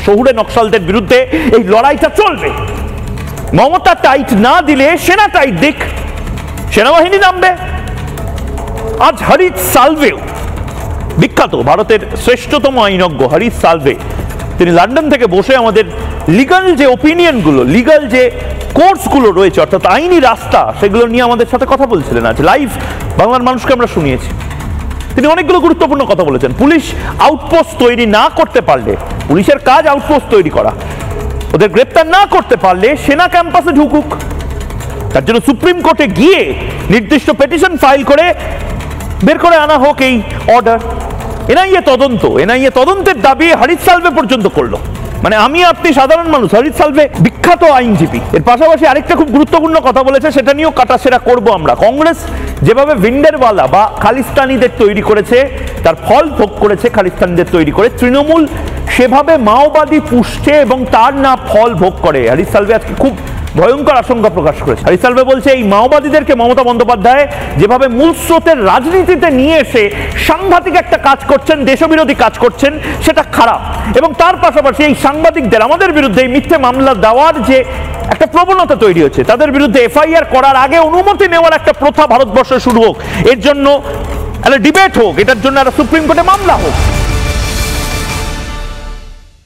শহুরে নকশালদের বিরুদ্ধে এই লড়াইটা চলবে। মমতা টাইট না দিলে সেনা টাইট দিক, সেনাবাহিনী নামবে। আজ হরিশ সালভে, বিখ্যাত ভারতের শ্রেষ্ঠতম আইনজ্ঞ হরিশ সালভে, তিনি লন্ডন থেকে বসে আমাদের লিগাল যে ওপিনিয়নগুলো, লিগাল যে কোর্সগুলো রয়েছে, অর্থাৎ আইনি রাস্তা, সেগুলো নিয়ে আমাদের সাথে কথা বলছিলেন। আজ লাইভ বাংলার মানুষকে আমরা শুনিয়েছি। তিনি অনেকগুলো গুরুত্বপূর্ণ কথা বলেছেন। পুলিশ আউটপোস্ট তৈরি না করতে পারলে, পুলিশের কাজ আউটপোস্ট তৈরি করা, ওদের গ্রেপ্তার না করতে পারলে সেনা ক্যাম্পাসে ঢুকুক। তার জন্য সুপ্রিম কোর্টে গিয়ে নির্দিষ্ট পিটিশন ফাইল করে বের করে আনা হোক এই অর্ডার। এনআইএ তদন্ত, এনআইএ তদন্তের দাবি হরিশ সালভে পর্যন্ত করলো। মানে আমি আপনি সাধারণ মানুষ, হরিশ সালভে বিখ্যাত আইনজীবী। এর পাশাপাশি আরেকটা খুব গুরুত্বপূর্ণ কথা বলেছে, সেটা নিয়েও কাটাছেড়া করবো আমরা। কংগ্রেস যেভাবে ভিন্ডারওয়ালা বা খালিস্তানিদের তৈরি করেছে, তার ফল ভোগ করেছে খালিস্তানিদের তৈরি করে, তৃণমূল সেভাবে মাওবাদী পুষছে এবং তার না ফল ভোগ করে। হরিশ সালভে আজকে খুব ভয়ঙ্কর আশঙ্কা প্রকাশ করেছে। হরিশ সালভে বলছে এই মাওবাদীদেরকে মমতা বন্দ্যোপাধ্যায় যেভাবে মূল স্রোতের রাজনীতিতে নিয়ে এসে সাংঘাতিক একটা কাজ করছেন, দেশবিরোধী কাজ করছেন, সেটা খারাপ। এবং তার পাশাপাশি এই সাংবাদিকদের আমাদের বিরুদ্ধে এই মিথ্যে মামলা দেওয়ার যে একটা প্রবণতা তৈরি হচ্ছে, তাদের বিরুদ্ধে এফআইআর করার আগে অনুমতি নেওয়ার একটা প্রথা ভারতবর্ষে শুরু হোক, এর জন্য একটা ডিবেট হোক, এটার জন্য একটা সুপ্রিম কোর্টে মামলা হোক।